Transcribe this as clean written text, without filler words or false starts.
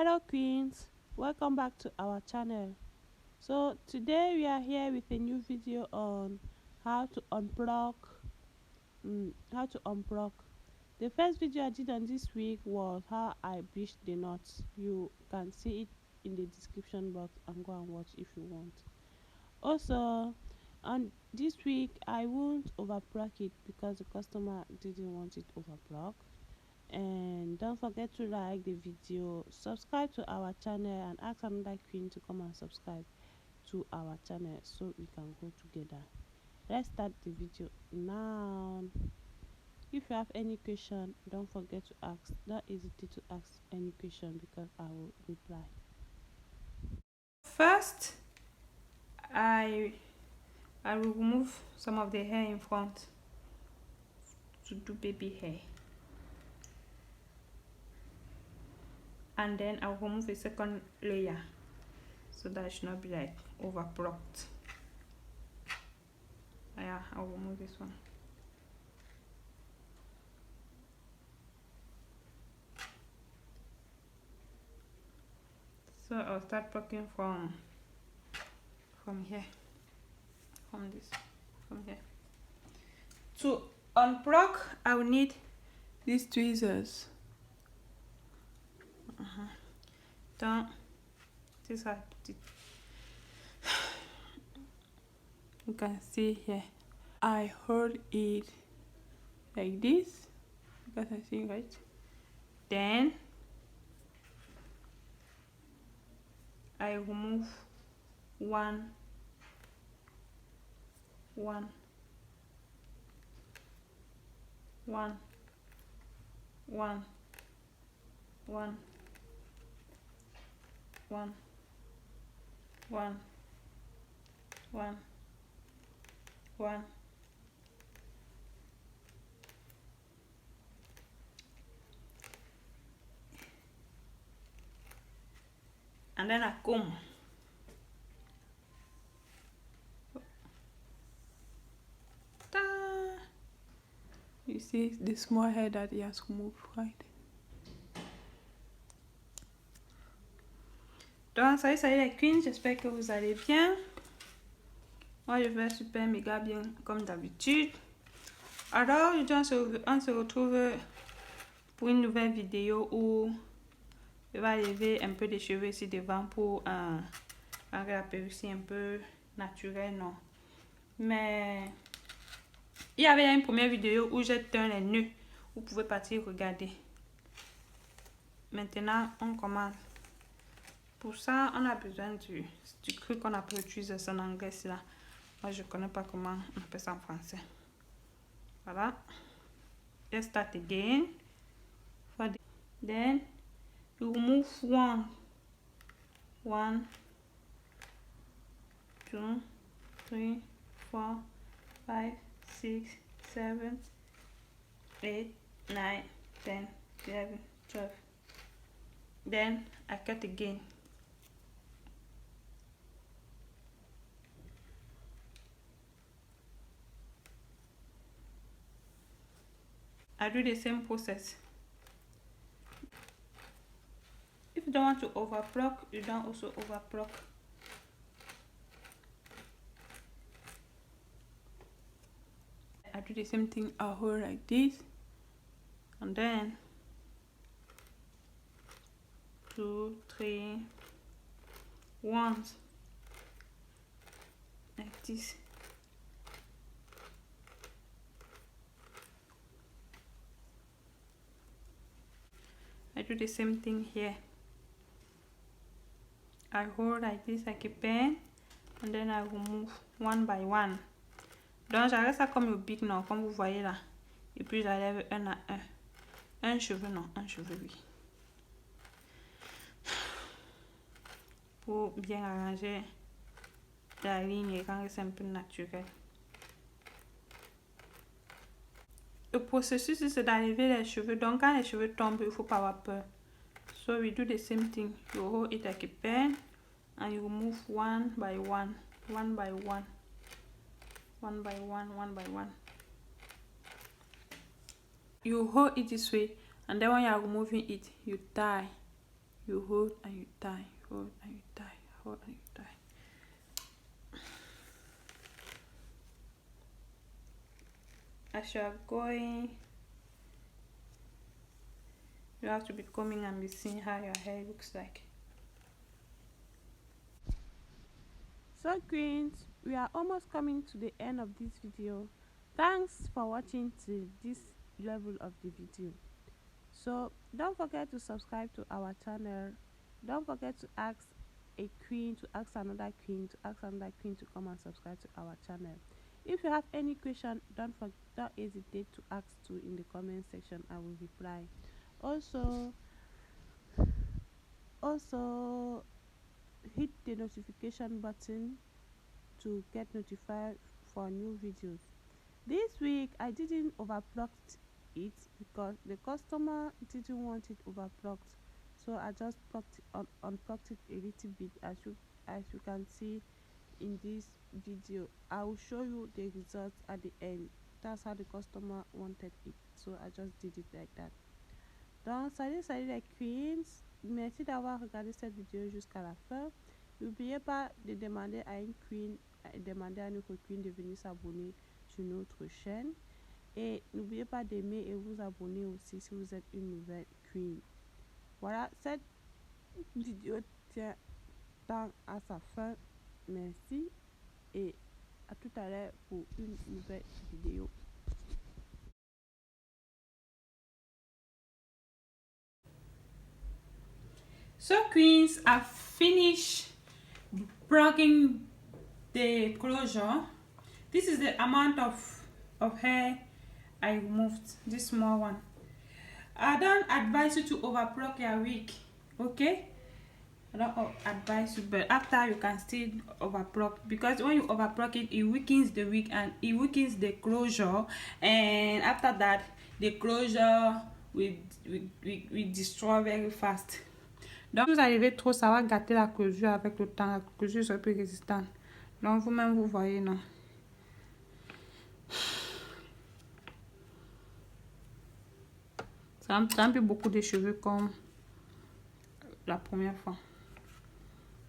Hello queens, welcome back to our channel. So today we are here with a new video on how to unplug. The first video I did on this week was how I bleached the nuts. You can see it in the description box and go and watch if you want. Also, on this week I won't overplug it because the customer didn't want it overplugged. And don't forget to like the video, subscribe to our channel, and ask another queen to come and subscribe to our channel so we can go together. Let's start the video now. If you have any question, don't forget to ask. Don't hesitate to ask any question because I will reply. First, I will remove some of the hair in front to do baby hair, and then I'll remove a second layer so that it should not be like overplucked. Yeah, I'll remove this one. So I'll start plucking from here, from here. To unplug, I will need these tweezers. This are you can see here. I hold it like this. You guys are seeing, right? Then I remove one, one, one, one, one, one, one, one, one, and then I comb. You see the small hair that he has removed, right? Donc salut les queens, j'espère que vous allez bien. Moi je vais super méga bien comme d'habitude. Alors aujourd'hui on se retrouve pour une nouvelle vidéo où je vais lever un peu de cheveux ici devant pour rendre la perruque un peu naturelle, non. Mais il y avait une première vidéo où j'ai teint les nœuds. Vous pouvez partir regarder. Maintenant on commence. Pour ça, on a besoin du truc qu'on appelle utiliser en anglais. Là. Moi, je ne connais pas comment on appelle ça en français. Voilà. Let's start again. Then, you remove one, 1, 2, 3, 4, 5, 6, 7, 8, 9, 10, 11, 12. Then, I cut again. I do the same process. If you don't want to overplug, you don't also overplug. I do the same thing. I hold like this, and then 2, 3, once like this. I do the same thing here. I hold like this, like a pen, and then I remove one by one. Donc j'arrête ça comme le bic, non, comme vous voyez là. Et puis j'enlève un à un. Un cheveu, non, un cheveu, oui. Pour bien arranger la ligne et rendre ça un peu naturel. Le processus c'est d'enlever les cheveux. Donc quand les cheveux tombent, il ne faut pas avoir peur. So we do the same thing. You hold it like a pen and you remove one by one, one by one, one by one, one by one. You hold it this way, and then when you are removing it, you tie You hold and you tie, hold and you tie, hold and you tie. As you are going, you have to be combing and be seeing how your hair looks like. So queens, we are almost coming to the end of this video. Thanks for watching to this level of the video. So don't forget to subscribe to our channel. Don't forget to ask a queen, to ask another queen, to ask another queen to come and subscribe to our channel. If you have any question, don't hesitate to ask too in the comment section. I will reply. Also hit the notification button to get notified for new videos. This week I didn't overplucked it because the customer didn't want it overplucked, so I just unplucked it a little bit. As you can see in this video, I will show you the results at the end. That's how the customer wanted it, so I just did it like that. Donc salut les queens, merci d'avoir regardé cette vidéo jusqu'à la fin. N'oubliez pas de demander à une queen, demander à notre queen de venir s'abonner sur notre chaîne. Et n'oubliez pas d'aimer et vous abonner aussi si vous êtes une nouvelle queen. Voilà, cette vidéo tient à sa fin. Merci et à tout à l'heure pour une nouvelle vidéo. So queens, I've finished plugging the closure. This is the amount of hair I removed, this small one. I don't advise you to overplug your wig, okay? I don't advise you, but after you can still overplug, because when you overplug it, it weakens the wig and it weakens the closure, and after that the closure will destroy very fast. Donc si vous arrivez trop, ça va gâter la closure avec le temps. La closure sera plus résistante. Donc vous-même vous voyez, non? Ça empile beaucoup de cheveux comme la première fois.